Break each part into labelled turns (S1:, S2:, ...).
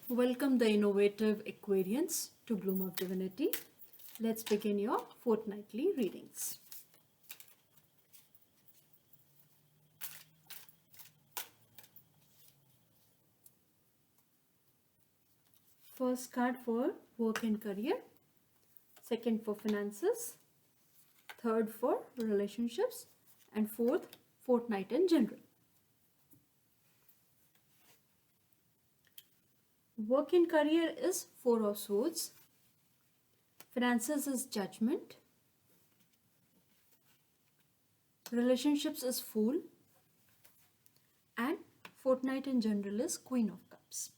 S1: Welcome the innovative Aquarians to Bloom of Divinity. Let's begin your fortnightly readings. First card for work and career, second for finances, third for relationships, and fourth, fortnight in general. Work and career is Four of Swords, finances is Judgment, relationships is Fool, and fortnight in general is Queen of Cups.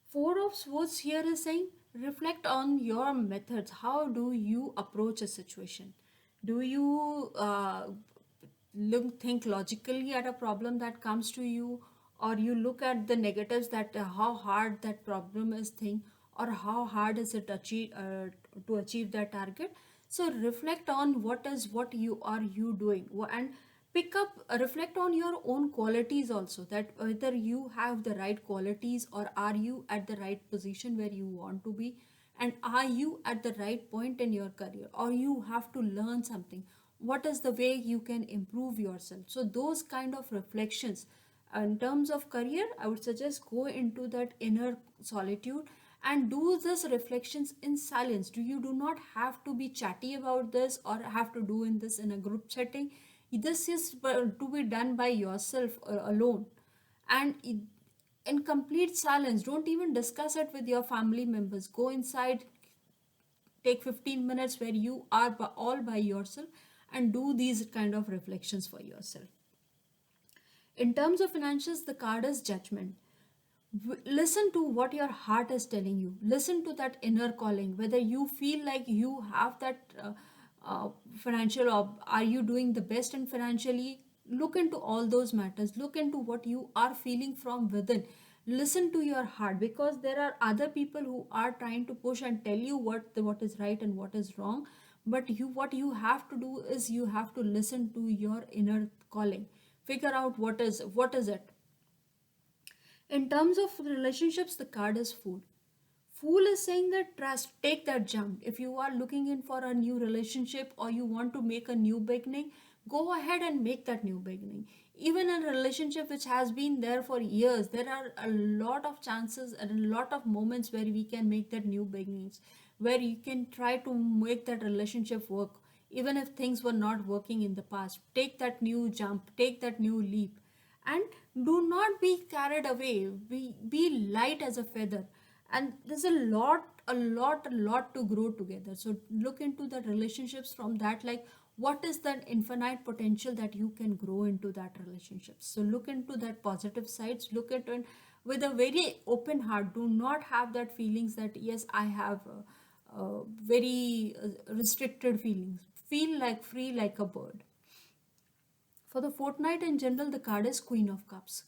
S1: Four of Swords here is saying reflect on your methods. How do you approach a situation? Do you think logically at a problem that comes to you, or you look at the negatives that how hard that problem is thing, or how hard is it to achieve that target? So reflect on what you are you doing, and pick up reflect on your own qualities also, that whether you have the right qualities, or are you at the right position where you want to be, and are you at the right point in your career, or you have to learn something. What is the way you can improve yourself? So those kind of reflections. In terms of career, I would suggest go into that inner solitude and do this reflections in silence. Do not have to be chatty about this, or have to do in this in a group setting. This is to be done by yourself alone, and in complete silence. Don't even discuss it with your family members. Go inside, take 15 minutes where you are all by yourself, and do these kind of reflections for yourself. In terms of financials, the card is Judgment. Listen to what your heart is telling you. Listen to that inner calling, whether you feel like you have that financial, or are you doing the best in financially. Look into all those matters. Look into what you are feeling from within. Listen to your heart, because there are other people who are trying to push and tell you what is right and what is wrong. But what you have to do is you have to listen to your inner calling. Figure out what is it. In terms of relationships, the card is Fool. Fool is saying that trust, take that jump. If you are looking in for a new relationship, or you want to make a new beginning, go ahead and make that new beginning. Even in a relationship which has been there for years, there are a lot of chances and a lot of moments where we can make that new beginnings, where you can try to make that relationship work. Even if things were not working in the past, take that new jump, take that new leap, and do not be carried away. Be light as a feather, and there's a lot to grow together. So look into the relationships from that, like what is that infinite potential that you can grow into that relationship. So look into that positive sides. Look at it with a very open heart. Do not have that feelings that yes, I have very restricted feelings. Feel like free like a bird. For the fortnight in general, the card is Queen of Cups.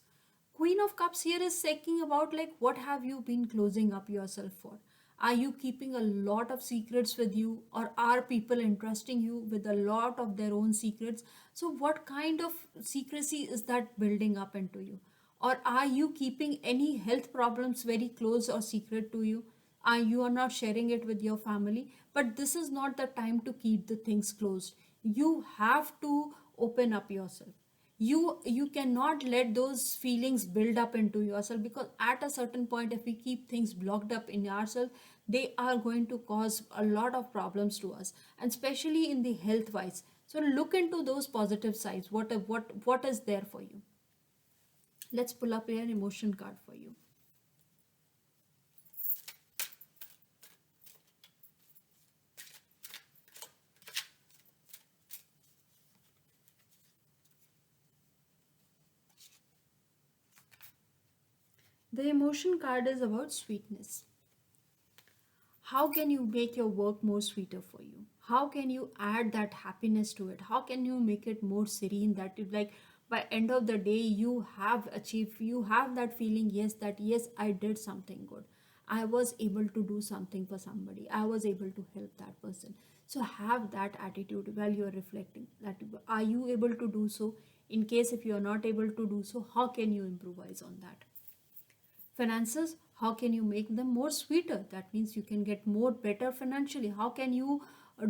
S1: Queen of Cups here is saying about like what have you been closing up yourself for? Are you keeping a lot of secrets with you, or are people entrusting you with a lot of their own secrets? So what kind of secrecy is that building up into you? Or are you keeping any health problems very close or secret to you? You are not sharing it with your family, but this is not the time to keep the things closed. You have to open up yourself. You cannot let those feelings build up into yourself, because at a certain point, if we keep things blocked up in ourselves, they are going to cause a lot of problems to us, and especially in the health wise. So look into those positive sides. What is there for you? Let's pull up your emotion card for you. The emotion card is about sweetness. How can you make your work more sweeter for you? How can you add that happiness to it? How can you make it more serene, that it like by end of the day you have achieved, you have that feeling, yes, I did something good. I was able to do something for somebody. I was able to help that person. So have that attitude while you are reflecting, that are you able to do so? In case if you are not able to do so, how can you improvise on that? Finances, how can you make them more sweeter? That means you can get more better financially. How can you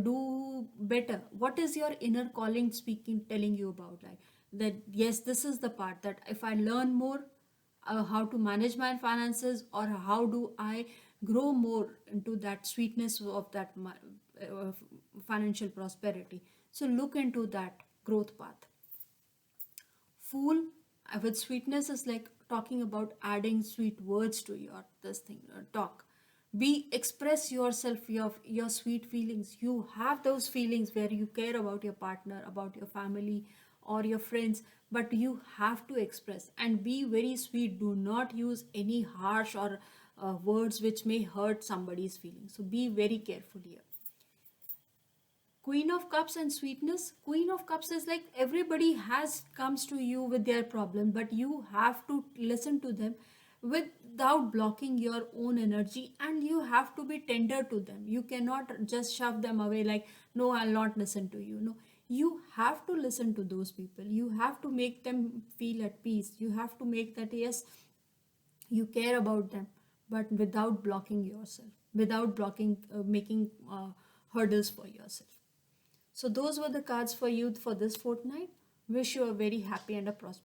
S1: do better? What is your inner calling speaking, telling you about, like that? Yes, this is the part that if I learn more how to manage my finances, or how do I grow more into that sweetness of that uh, financial prosperity. So look into that growth path. Fool with sweetness is like talking about adding sweet words to your this thing talk. Be express yourself, your sweet feelings. You have those feelings where you care about your partner, about your family or your friends, but you have to express and be very sweet. Do not use any harsh or words which may hurt somebody's feelings. So be very careful here. Queen of Cups and sweetness. Queen of Cups is like everybody has comes to you with their problem, but you have to listen to them without blocking your own energy, and you have to be tender to them. You cannot just shove them away like, no, I'll not listen to you. No, you have to listen to those people. You have to make them feel at peace. You have to make that, yes, you care about them, but without blocking yourself, without blocking, making hurdles for yourself. So those were the cards for you for this fortnight. Wish you a very happy and a prosperous